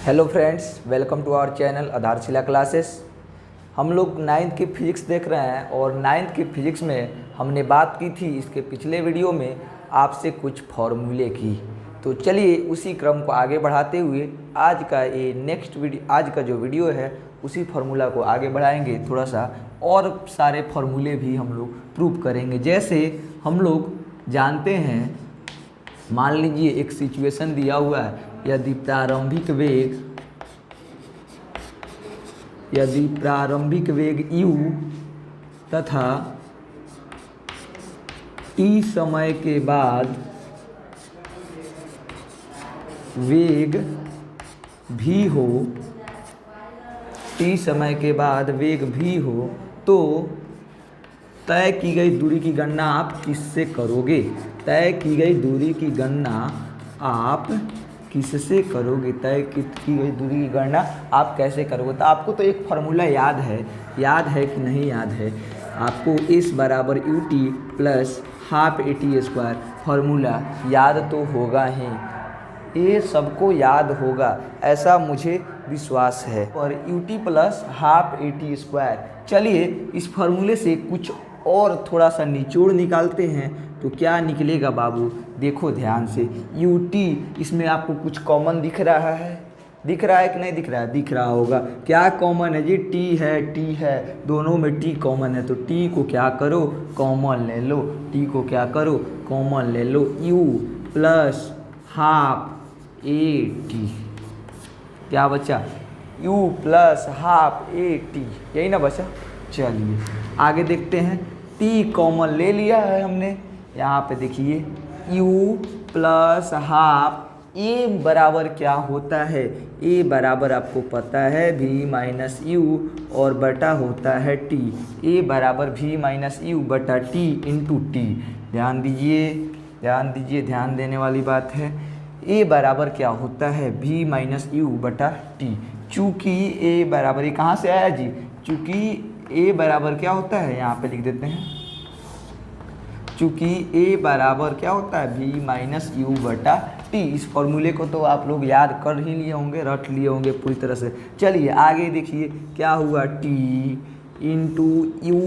Hello friends, welcome to our channel Aadharshila classes. हम लोग ninth की फिजिक्स देख रहे हैं और नाइन्थ की फिजिक्स में हमने बात की थी इसके पिछले वीडियो में आपसे कुछ फॉर्मूले की। तो चलिए उसी क्रम को आगे बढ़ाते हुए आज का जो वीडियो है उसी फार्मूला को आगे बढ़ाएंगे। थोड़ा सा और सारे फार्मूले भी हम लोग प्रूव करेंगे। जैसे हम लोग जानते हैं, मान लीजिए एक सिचुएशन दिया हुआ है, यदि प्रारंभिक वेग u तथा t समय के बाद वेग v हो, तो तय की गई दूरी की गणना आप किससे करोगे? तय की गई दूरी की गणना आप किससे करोगे? तय की गई दूरी की गणना आप कैसे करोगे? तो आपको तो एक फार्मूला याद है कि नहीं याद है? आपको इस बराबर ut plus half at² formula याद तो होगा ही, ये सबको याद होगा ऐसा मुझे विश्वास है। और ut प्लस हाफ at², चलिए इस फार्मूले से कुछ और थोड़ा सा निचोड़ निकालते हैं तो क्या निकलेगा बाबू? देखो ध्यान से, ut इसमें आपको कुछ कॉमन दिख रहा है कि नहीं दिख रहा है? दिख रहा होगा। क्या कॉमन है जी? t है, दोनों में t कॉमन है, तो t को क्या करो? कॉमन ले लो। t को क्या करो? कॉमन ले लो। u प्लस हाफ at, क्या बचा? u प्लस हाफ at, यही ना बचा? चलिए आगे देखते हैं। t कॉमन ले लिया है हमने, यहाँ पे देखिए u प्लस हाफ, a बराबर क्या होता है? a बराबर आपको पता है v माइनस u और बटा होता है t। a बराबर v माइनस u बटा t इंटू टी। ध्यान दीजिए, ध्यान देने वाली बात है। a बराबर क्या होता है? v माइनस u बटा t। चूँकि a बराबर, ये कहाँ से आया जी? चूँकि a बराबर क्या होता है, यहाँ पे लिख देते हैं, चूँकि a बराबर क्या होता है? v माइनस यू बटा टी। इस फॉर्मूले को तो आप लोग याद कर ही लिए होंगे, रट लिए होंगे पूरी तरह से। चलिए आगे देखिए क्या हुआ, t इंटू यू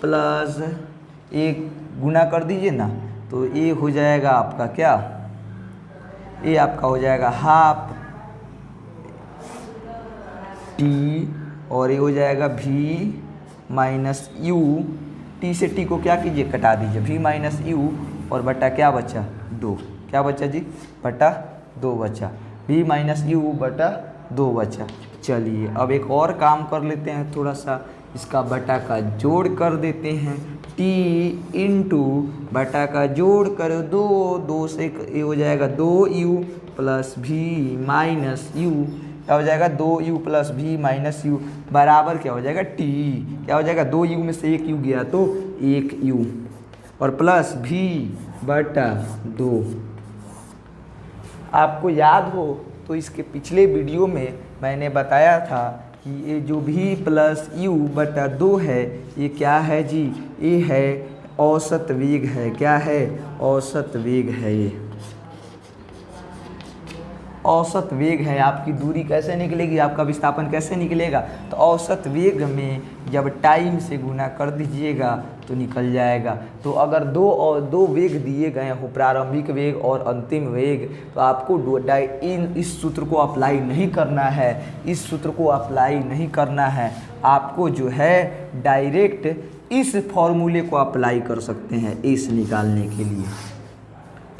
प्लस एक गुना कर दीजिए ना, तो ये हो जाएगा आपका क्या? ये आपका हो जाएगा हाफ टी और ये हो जाएगा v माइनस यू। टी से टी को क्या कीजिए? कटा दीजिए। v माइनस यू और बटा क्या बचा? 2। क्या बचा जी? बटा 2 बचा। v माइनस यू बटा 2 बचा। चलिए अब एक और काम कर लेते हैं, थोड़ा सा इसका बटा का जोड़ कर देते हैं। t इंटू बटा का जोड़ करो 2 से ये हो जाएगा 2u plus v minus you. क्या हो जाएगा? 2u plus v minus you बराबर क्या हो जाएगा? t। क्या हो जाएगा? 2u में से 1u गया तो 1u और प्लस v बटा 2। आपको याद हो तो इसके पिछले वीडियो में मैंने बताया था कि ये जो v प्लस u बटा 2 है, ये क्या है जी? ये है औसत वेग है। क्या है? औसत वेग है। ये औसत वेग है। आपकी दूरी कैसे निकलेगी? आपका विस्थापन कैसे निकलेगा? तो औसत वेग में जब टाइम से गुना कर दीजिएगा तो निकल जाएगा। तो अगर दो वेग दिए गए हो, प्रारंभिक वेग और अंतिम वेग, तो आपको इस सूत्र को अप्लाई नहीं करना है। आपको जो है डायरेक्ट इस फॉर्मूले को अप्लाई कर सकते हैं एस निकालने के लिए।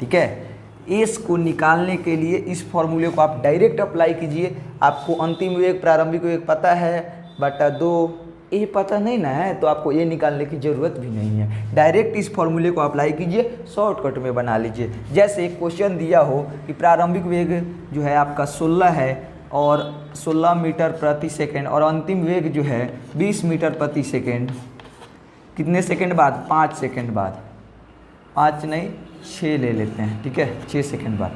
ठीक है, एस को निकालने के लिए इस फॉर्मूले को आप डायरेक्ट अप्लाई कीजिए। आपको अंतिम वेग प्रारंभिक वेग पता है बटा 2, ये पता नहीं ना है तो आपको ये निकालने की ज़रूरत भी नहीं है। डायरेक्ट इस फॉर्मूले को अप्लाई कीजिए, शॉर्टकट में बना लीजिए। जैसे एक क्वेश्चन दिया हो कि प्रारंभिक वेग जो है आपका 16 है और 16 मीटर प्रति सेकेंड और अंतिम वेग जो है 20 मीटर प्रति सेकेंड। कितने सेकेंड बाद? 5 सेकेंड बाद। 5 नहीं 6 ले लेते हैं, ठीक है, 6 सेकेंड बाद।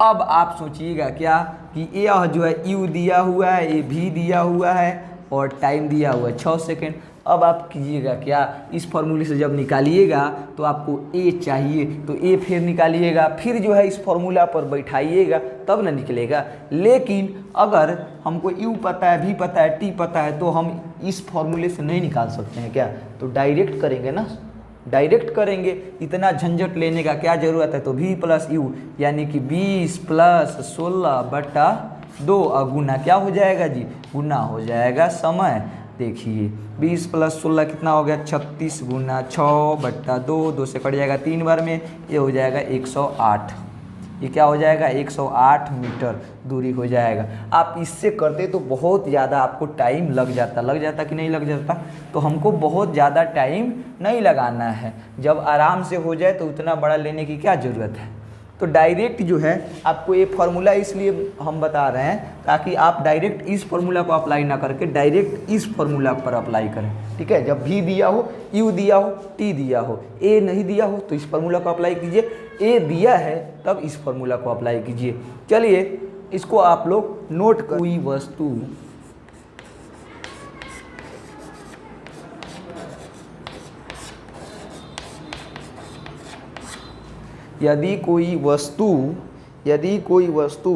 अब आप सोचिएगा क्या कि यह जो है u दिया हुआ है, ये v दिया हुआ है और टाइम दिया हुआ है 6 सेकेंड। अब आप कीजिएगा क्या, इस फॉर्मूले से जब निकालिएगा तो आपको a चाहिए, तो a फिर निकालिएगा, फिर जो है इस फॉर्मूला पर बैठाइएगा तब ना निकलेगा। लेकिन अगर हमको u पता है, v पता है, t पता है, तो हम इस फॉर्मूले से नहीं निकाल सकते हैं क्या, तो डायरेक्ट करेंगे ना, डायरेक्ट करेंगे, इतना झंझट लेने का क्या ज़रूरत है। तो v प्लस यू यानी कि 20 प्लस 16/2 और गुना क्या हो जाएगा जी, गुना हो जाएगा समय। देखिए 20 प्लस 16 कितना हो गया, 36 गुना 6/2, 2 से कट जाएगा 3 बार में, ये हो जाएगा 108। ये क्या हो जाएगा, 108 मीटर दूरी हो जाएगा। आप इससे करते तो बहुत ज़्यादा आपको टाइम लग जाता कि नहीं लग जाता, तो हमको बहुत ज़्यादा टाइम नहीं लगाना है। जब आराम से हो जाए तो उतना बड़ा लेने की क्या ज़रूरत है। तो डायरेक्ट जो है आपको ये फार्मूला इसलिए हम बता रहे हैं ताकि आप डायरेक्ट इस फार्मूला को अप्लाई ना करके डायरेक्ट इस फार्मूला पर अप्लाई करें। ठीक है, जब भी दिया हो, यू दिया हो, टी दिया हो, ए नहीं दिया हो तो इस फार्मूला को अप्लाई कीजिए, ए दिया है तब इस फार्मूला को अप्लाई कीजिए। चलिए इसको आप लोग नोट कर, कोई वस्तु यदि कोई वस्तु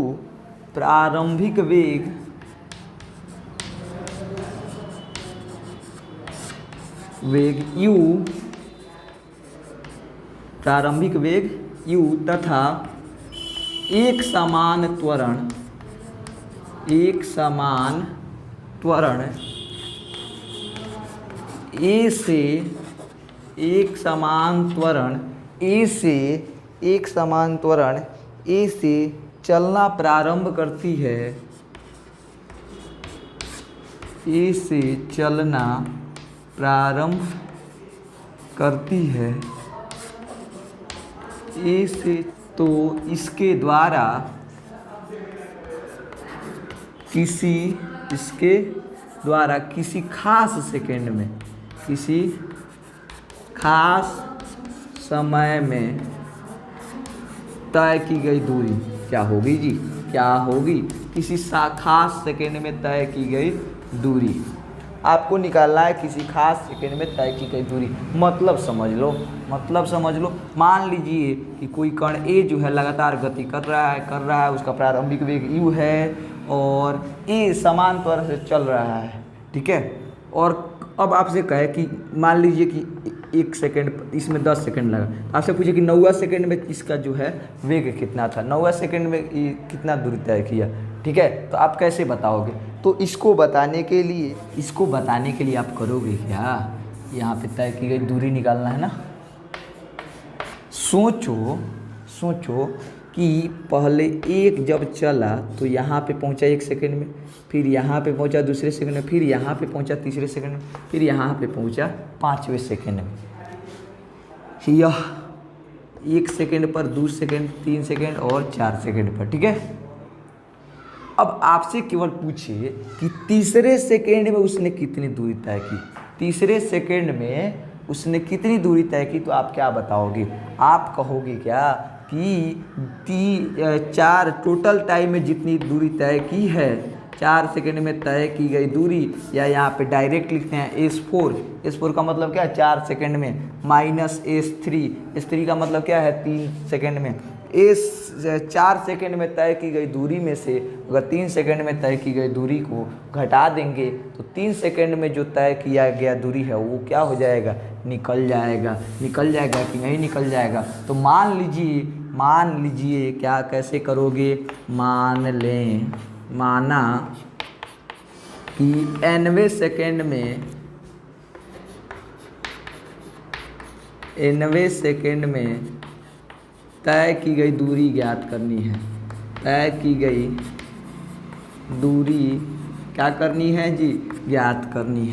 प्रारंभिक वेग u तथा एक समान त्वरण ए से चलना प्रारंभ करती है, तो इसके द्वारा किसी खास सेकंड में, किसी खास समय में तय की गई दूरी क्या होगी जी, क्या होगी, किसी खास सेकंड में तय की गई दूरी आपको निकालना है, किसी खास सेकंड में तय की गई दूरी। मतलब समझ लो, मान लीजिए कि कोई कण ए जो है लगातार गति कर रहा है, उसका प्रारंभिक वेग u है और ए समान त्वरण से चल रहा है। ठीक है, और अब आपसे कहे कि मान लीजिए कि 1 सेकंड, इसमें 10 सेकंड लगा, आपसे पूछे कि 9वां सेकंड में इसका जो है वेग कितना था, 9वां सेकंड में कितना दूरी तय किया। ठीक है, तो आप कैसे बताओगे, तो इसको बताने के लिए आप करोगे क्या, यहाँ पे तय की गई दूरी निकालना है ना। सोचो कि पहले एक जब चला तो यहाँ पे पहुँचा 1 सेकंड में, फिर यहाँ पे पहुँचा दूसरे सेकंड में, फिर यहाँ पे पहुँचा तीसरे सेकंड में, फिर यहाँ पे पहुँचा 5वें सेकंड में। यह 1 सेकंड पर, 2 सेकंड, 3 सेकंड और 4 सेकंड पर। ठीक है, अब आपसे केवल पूछिए कि तीसरे सेकंड में उसने कितनी दूरी तय की, तो आप क्या बताओगे, आप कहोगे क्या कि 4 टोटल टाइम में जितनी दूरी तय की है, 4 सेकंड में तय की गई दूरी, या यहाँ पे डायरेक्ट लिखते हैं S4 का मतलब क्या है 4 सेकंड में, माइनस S3 का मतलब क्या है 3 सेकंड में। 4 सेकंड में तय की गई दूरी में से अगर 3 सेकंड में तय की गई दूरी को घटा देंगे तो 3 सेकंड में जो तय किया गया दूरी है वो क्या हो जाएगा, निकल जाएगा कि नहीं निकल जाएगा। तो मान लीजिए क्या कैसे करोगे, माना कि nवें सेकंड में तय की गई दूरी ज्ञात करनी है, तय की गई दूरी क्या करनी है जी, ज्ञात करनी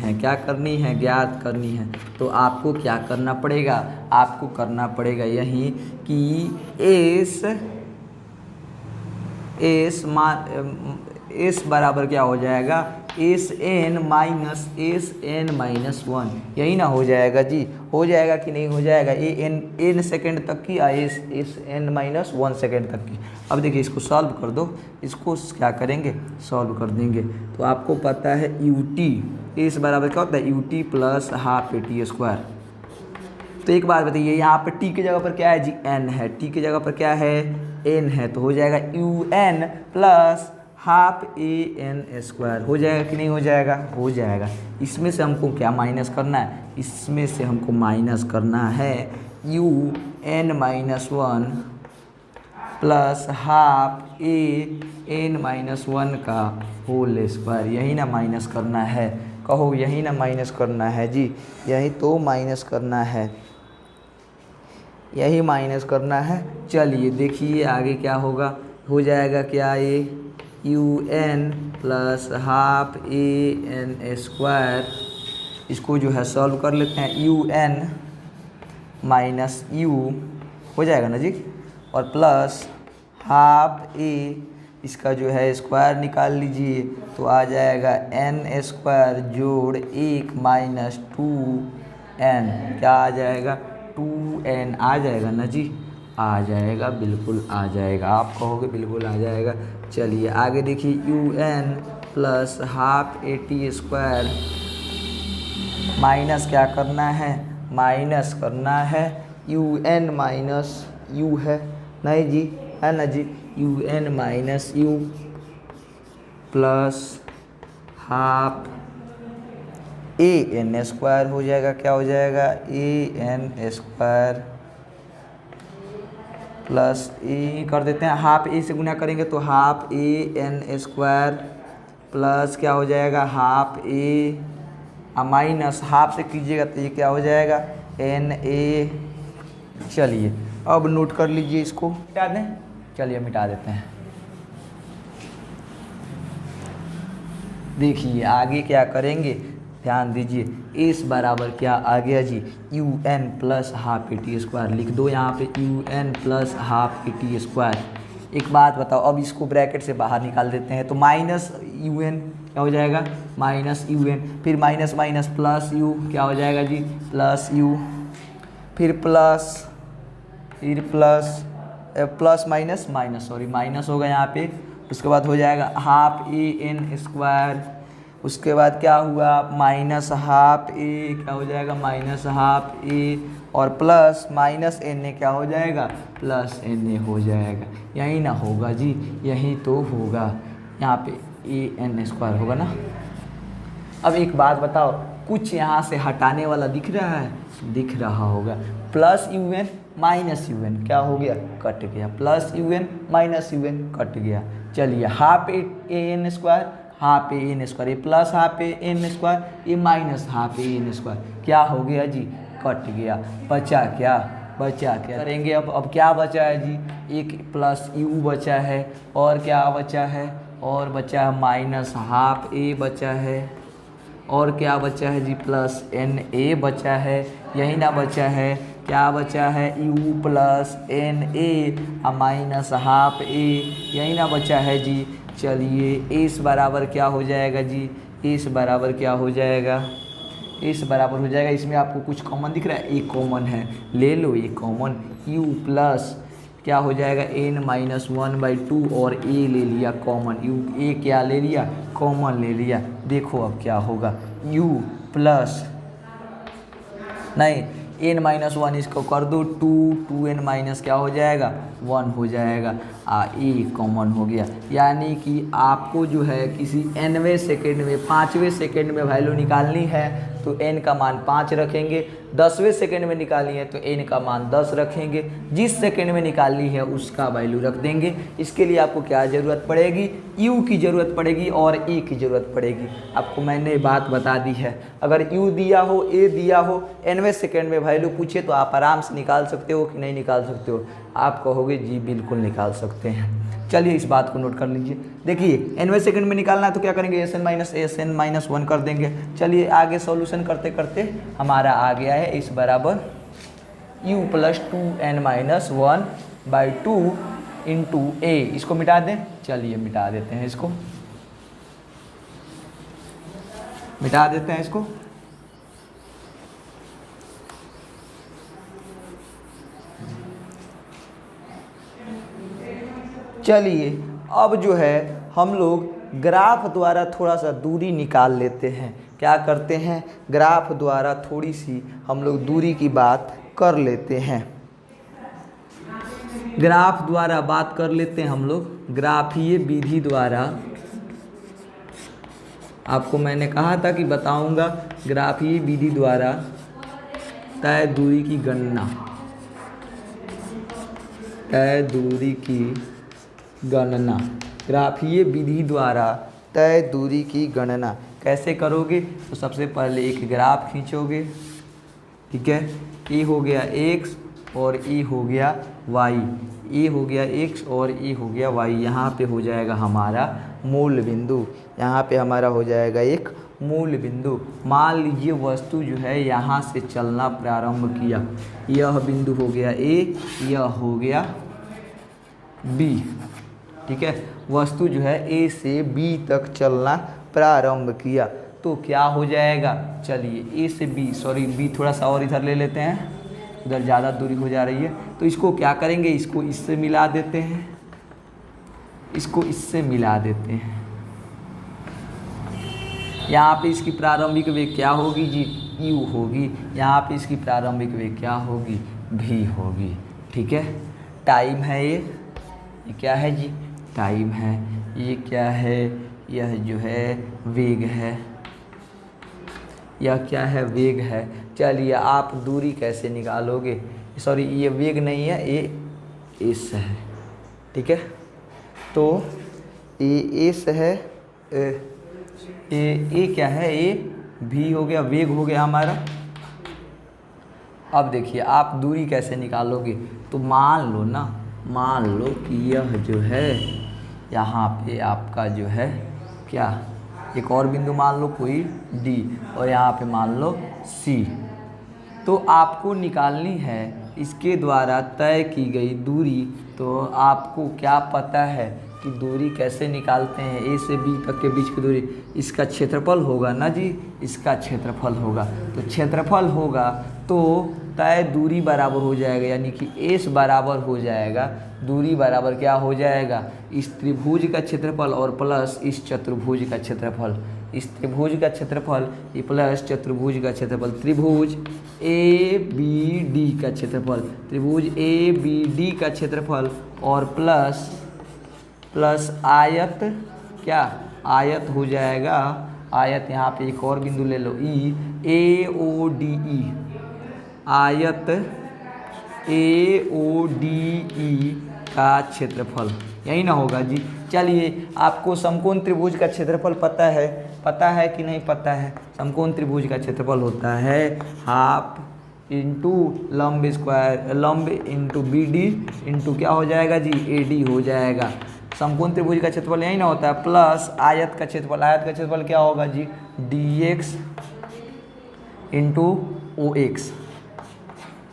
है। तो आपको क्या करना पड़ेगा, आपको करना पड़ेगा यही कि S बराबर क्या हो जाएगा, Sn माइनस 1, यही ना हो जाएगा जी, हो जाएगा कि नहीं हो जाएगा, n सेकंड तक की Sn माइनस 1 सेकंड तक की। अब देखिए इसको सॉल्व कर दो, इसको क्या करेंगे, सॉल्व कर देंगे तो आपको पता है ut इस बराबर क्या होता है U T plus half a t square. तो एक बात बताइए, यहाँ पर टी की जगह पर क्या है जी, एन है, टी की जगह पर क्या है, एन है, तो हो जाएगा u n plus half a n square. हो जाएगा कि नहीं हो जाएगा, हो जाएगा। इसमें से हमको क्या माइनस करना है, इसमें से हमको माइनस करना है u n minus one plus half a n minus one का होल स्क्वायर। यही ना माइनस करना है, कहो यही ना माइनस करना है जी, यही तो माइनस करना है, यही माइनस करना है। चलिए देखिए आगे क्या होगा, हो जाएगा क्या, ये u n plus half a n square, इसको जो है सॉल्व कर लेते हैं, यू एन माइनस यू हो जाएगा ना जी, और प्लस हाफ ए, इसका जो है स्क्वायर निकाल लीजिए तो आ जाएगा एन स्क्वायर जोड़ एक माइनस टू एन, क्या आ जाएगा, टू एन आ जाएगा ना जी, आ जाएगा, बिल्कुल आ जाएगा, आप कहोगे बिल्कुल आ जाएगा। चलिए आगे देखिए, u n plus half a t square minus क्या करना है, माइनस करना है यू एन माइनस यू है, नहीं जी, है ना जी, u n minus u plus half a n square हो जाएगा, क्या हो जाएगा, a n square plus a कर देते हैं, हाफ ए से गुना करेंगे तो half a n square plus क्या हो जाएगा, हाफ ए माइनस हाफ से कीजिएगा तो ये क्या हो जाएगा, एन ए। चलिए अब नोट कर लीजिए, इसको मिटा दें, चलिए मिटा देते हैं। देखिए आगे क्या करेंगे, ध्यान दीजिए, इस बराबर क्या आ गया जी, u n plus half a t square लिख दो यहाँ पे, u n plus half a t square. एक बात बताओ, अब इसको ब्रैकेट से बाहर निकाल देते हैं तो माइनस यू एन क्या हो जाएगा, माइनस यू एन, फिर माइनस माइनस प्लस यू क्या हो जाएगा जी, प्लस यू, फिर plus plus minus minus, sorry minus होगा यहाँ पे, उसके बाद हो जाएगा हाफ ए एन स्क्वायर, उसके बाद क्या हुआ, माइनस हाफ ए क्या हो जाएगा, माइनस हाफ ए, और प्लस माइनस एन ए क्या हो जाएगा, प्लस एन ए हो जाएगा। यही ना होगा जी, यही तो होगा, यहाँ पे ए एन स्क्वायर होगा ना। अब एक बात बताओ, कुछ यहाँ से हटाने वाला दिख रहा है, दिख रहा होगा, plus u n minus u n क्या हो गया, कट गया, plus u n minus u n cut गया। चलिए half a n square, half a n square, ये plus half a n square, ये minus half a n square, क्या हो गया जी, कट गया। बचा क्या, बचा क्या करेंगे, अब क्या बचा है जी, एक प्लस यू बचा है, और क्या बचा है, और बचा है माइनस हाफ ए बचा है, और क्या बचा है जी, प्लस एन ए बचा है, यही ना बचा है, क्या बचा है, u plus n a minus half a, यही ना बचा है जी। चलिए इस बराबर क्या हो जाएगा जी, इस बराबर क्या हो जाएगा, इस बराबर हो जाएगा, इसमें आपको कुछ कॉमन दिख रहा है, एक कॉमन है, ले लो ये कॉमन, यू प्लस क्या हो जाएगा, n minus one by two, और ए ले लिया कॉमन, यू ए क्या ले लिया, कॉमन ले लिया। देखो अब क्या होगा, यू प्लस नहीं एन माइनस वन, इसको कर दो टू एन माइनस क्या हो जाएगा, वन हो जाएगा, ए कॉमन हो गया। यानी कि आपको जो है किसी nवें सेकेंड में, 5वें सेकेंड में वैल्यू निकालनी है तो n का मान 5 रखेंगे, 10वें सेकेंड में निकालनी है तो n का मान 10 रखेंगे, जिस सेकेंड में निकालनी है उसका वैल्यू रख देंगे। इसके लिए आपको क्या ज़रूरत पड़ेगी, u की ज़रूरत पड़ेगी और a की ज़रूरत पड़ेगी। आपको मैंने बात बता दी है, अगर u दिया हो, a दिया हो, nवें सेकेंड में वैल्यू पूछे तो आप आराम से निकाल सकते हो कि नहीं निकाल सकते हो, आप कहोगे जी बिल्कुल निकाल सकते हैं। चलिए इस बात को नोट कर लीजिए। देखिए nवें सेकंड में निकालना है तो क्या करेंगे, एस एन माइनस वन कर देंगे। चलिए आगे सॉल्यूशन करते करते हमारा आ गया है इस बराबर u plus two n minus one by two into a, इसको मिटा दें। चलिए मिटा देते हैं, इसको मिटा देते हैं इसको। चलिए अब जो है हम लोग ग्राफ द्वारा थोड़ा सा दूरी निकाल लेते हैं क्या करते हैं, ग्राफ द्वारा थोड़ी सी हम लोग दूरी की बात कर लेते हैं। ग्राफ द्वारा बात कर लेते हैं हम लोग। ग्राफीय विधि द्वारा, आपको मैंने कहा था कि बताऊंगा, ग्राफीय विधि द्वारा तय दूरी की गणना, तय दूरी की गणना, ग्राफीय विधि द्वारा तय दूरी की गणना कैसे करोगे। तो सबसे पहले एक ग्राफ खींचोगे, ठीक है। ए हो गया x और e हो गया y, ए हो गया x और e हो गया y। यहाँ पे हो जाएगा हमारा मूल बिंदु, यहाँ पे हमारा हो जाएगा एक मूल बिंदु। मान लीजिए वस्तु जो है यहाँ से चलना प्रारंभ किया, यह बिंदु हो गया A, यह हो गया B, ठीक है। वस्तु जो है A से B तक चलना प्रारंभ किया तो क्या हो जाएगा, चलिए A से B, सॉरी B थोड़ा सा और इधर ले लेते हैं, उधर ज़्यादा दूरी हो जा रही है। तो इसको क्या करेंगे, इसको इससे मिला देते हैं, इसको इससे मिला देते हैं। यहाँ पे इसकी प्रारंभिक वेग क्या होगी जी, u होगी। यहाँ पे इसकी प्रारंभिक वेग क्या होगी, v होगी, ठीक है। टाइम है ये क्या है जी, टाइम है। ये क्या है, यह जो है वेग है, यह क्या है, वेग है। चलिए आप दूरी कैसे निकालोगे, सॉरी ये वेग नहीं है, ये एस है, ठीक है। तो ये एस है, ए क्या है, ए भी हो गया, वेग हो गया हमारा। अब देखिए आप दूरी कैसे निकालोगे, तो मान लो ना, मान लो कि यह जो है यहाँ पे आपका जो है क्या, एक और बिंदु मान लो कोई D और यहाँ पे मान लो C। तो आपको निकालनी है इसके द्वारा तय की गई दूरी। तो आपको क्या पता है कि दूरी कैसे निकालते हैं, A से B तक के बीच की दूरी, इसका क्षेत्रफल होगा ना जी, इसका क्षेत्रफल होगा। तो क्षेत्रफल होगा तो तय दूरी बराबर हो जाएगा, यानी कि एस बराबर हो जाएगा, दूरी बराबर क्या हो जाएगा, इस त्रिभुज का क्षेत्रफल और प्लस इस चतुर्भुज का क्षेत्रफल। इस त्रिभुज का क्षेत्रफल ये प्लस चतुर्भुज का क्षेत्रफल, त्रिभुज ए बी डी का क्षेत्रफल, त्रिभुज ए बी डी का क्षेत्रफल और प्लस आयत, क्या आयत हो जाएगा, आयत यहाँ पे एक और बिंदु ले लो, ई ए ओ डी ई, आयत ए ओ डी ई का क्षेत्रफल, यही ना होगा जी। चलिए आपको समकोण त्रिभुज का क्षेत्रफल पता है कि नहीं पता है। समकोण त्रिभुज का क्षेत्रफल होता है हाफ इंटू लंब स्क्वायर, लंब इंटू बी डी इंटू क्या हो जाएगा जी, ए डी हो जाएगा। समकोण त्रिभुज का क्षेत्रफल यही ना होता है, प्लस आयत का क्षेत्रफल, आयत का क्षेत्रफल क्या होगा जी, d x into o x,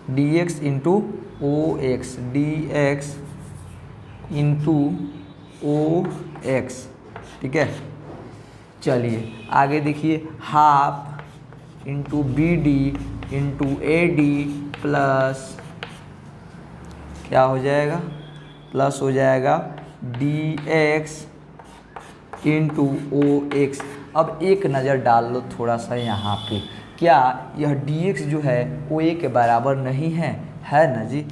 d x into o x, d x into o x, ठीक है। चलिए आगे देखिए, half into b d into a d plus क्या हो जाएगा, प्लस हो जाएगा d x into o x. अब एक नज़र डाल लो थोड़ा सा यहाँ पे, क्या यह dx जो है वो a के बराबर नहीं है, है ना जी।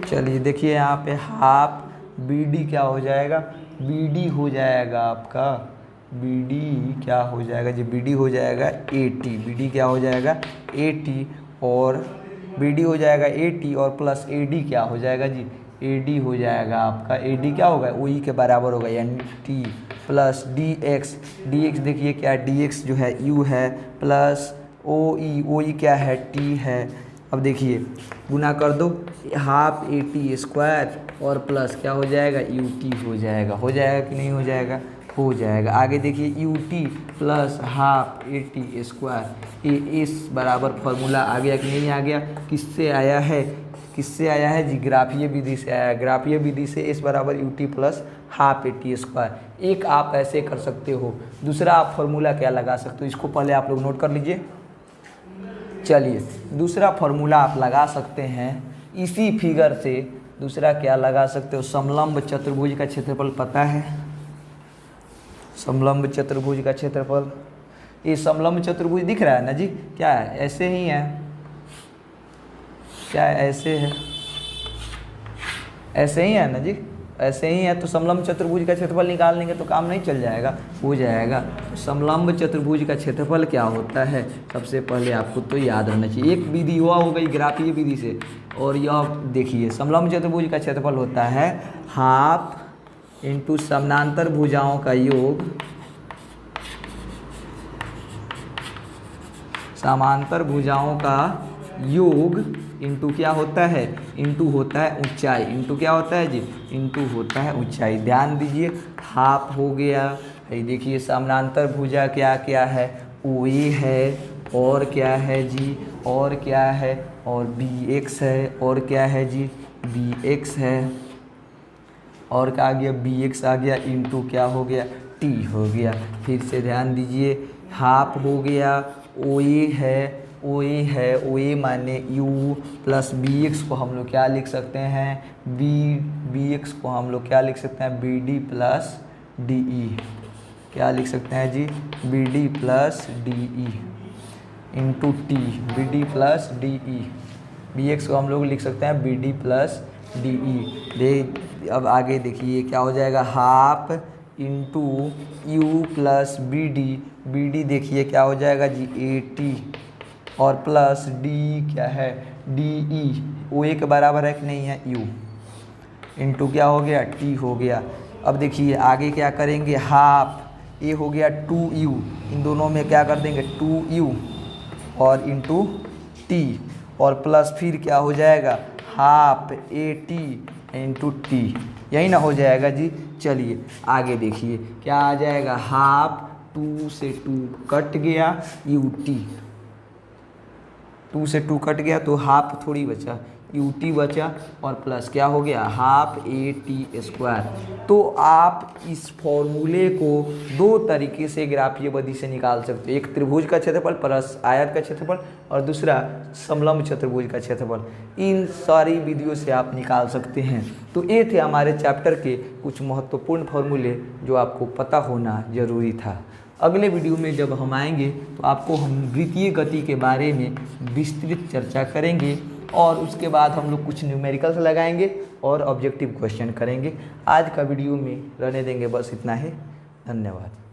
चलिए देखिए यहाँ पे हाफ bd क्या हो जाएगा, bd हो जाएगा आपका, bd क्या हो जाएगा जी, bd हो जाएगा 80, bd क्या हो जाएगा 80 और bd हो जाएगा 80 और प्लस ad क्या हो जाएगा जी, ad हो जाएगा आपका, ad क्या होगा ओई के बराबर होगा, यानी t प्लस dx देखिए क्या dx जो है u है प्लस ओई क्या है t है। अब देखिए गुना कर दो, हाफ ए टी स्क्वायर और प्लस क्या हो जाएगा यू टी हो जाएगा कि नहीं हो जाएगा, हो जाएगा। आगे देखिए U T plus half a t square, A S बराबर फॉर्मूला आ गया कि नहीं आ गया, किससे आया है जी, ग्राफीय विधि से आया है। ग्राफीय विधि से एस बराबर U T plus half a t square. एक आप ऐसे कर सकते हो, दूसरा आप फॉर्मूला क्या लगा सकते हो, इसको पहले आप लोग नोट कर लीजिए। चलिए दूसरा फॉर्मूला आप लगा सकते हैं इसी फिगर से, दूसरा क्या लगा सकते हो, समलंब चतुर्भुज का क्षेत्रफल पता है, समलंब चतुर्भुज का क्षेत्रफल ये समलंब चतुर्भुज दिख रहा है ना जी, क्या है, ऐसे ही है, क्या है, ऐसे है, ऐसे ही है ना जी, ऐसे ही है। तो समलंब चतुर्भुज का क्षेत्रफल निकाल लेंगे तो काम नहीं चल जाएगा, हो जाएगा। समलंब चतुर्भुज का क्षेत्रफल क्या होता है, सबसे पहले आपको तो याद रहना चाहिए। एक विधि हुआ हो गई ग्राफीय विधि से, और यह देखिए समलंब चतुर्भुज का क्षेत्रफल होता है हाफ इंटू समानांतर भुजाओं का योग, समांतर भुजाओं का योग इंटू क्या होता है, इंटू होता है ऊंचाई, इंटू क्या होता है जी, इंटू होता है ऊंचाई। ध्यान दीजिए, हाफ हो गया, ये देखिए समानांतर भुजा क्या क्या है, ओ ए है, और क्या है जी, और क्या है, और बी एक्स है, और क्या है जी, बी एक्स है, और क्या आ गया, बी एक्स आ गया, इंटू क्या हो गया, टी हो गया। फिर से ध्यान दीजिए, हाफ हो गया, ओ ए है, ओ ए है, ओ ए माने यू, प्लस बी एक्स को हम लोग क्या लिख सकते हैं, बी एक्स को हम लोग क्या लिख सकते हैं, b d plus d e, क्या लिख सकते हैं जी, b d plus d e into t, b d plus d e, b x को हम लोग लिख सकते हैं b d plus d e. अब आगे देखिए क्या हो जाएगा, half into u plus b d देखिए क्या हो जाएगा जी, ए टी, और प्लस डी क्या है, डी ई, ओ ए के बराबर है कि नहीं है, यू, इंटू क्या हो गया, टी हो गया। अब देखिए आगे क्या करेंगे, हाफ ए हो गया 2u, इन दोनों में क्या कर देंगे 2u, और इंटू टी, और प्लस फिर क्या हो जाएगा, half a T into T, यही ना हो जाएगा जी। चलिए आगे देखिए क्या आ जाएगा, हाफ 2 से 2 कट गया, यू टी, 2 से 2 कट गया तो हाफ थोड़ी बचा, यू टी बचा, और प्लस क्या हो गया, हाफ ए टी स्क्वायर। तो आप इस फॉर्मूले को दो तरीके से ग्राफीय विधि से निकाल सकते हो, एक त्रिभुज का क्षेत्रफल प्लस आयत का क्षेत्रफल, और दूसरा समलंब चतुर्भुज का क्षेत्रफल। इन सारी विधियों से आप निकाल सकते हैं। तो ये थे हमारे चैप्टर के कुछ महत्वपूर्ण फॉर्मूले जो आपको पता होना जरूरी था। अगले वीडियो में जब हम आएंगे तो आपको हम वृत्तीय गति के बारे में विस्तृत चर्चा करेंगे, और उसके बाद हम लोग कुछ न्यूमेरिकल्स लगाएंगे और ऑब्जेक्टिव क्वेश्चन करेंगे। आज का वीडियो में रहने देंगे बस इतना ही, धन्यवाद।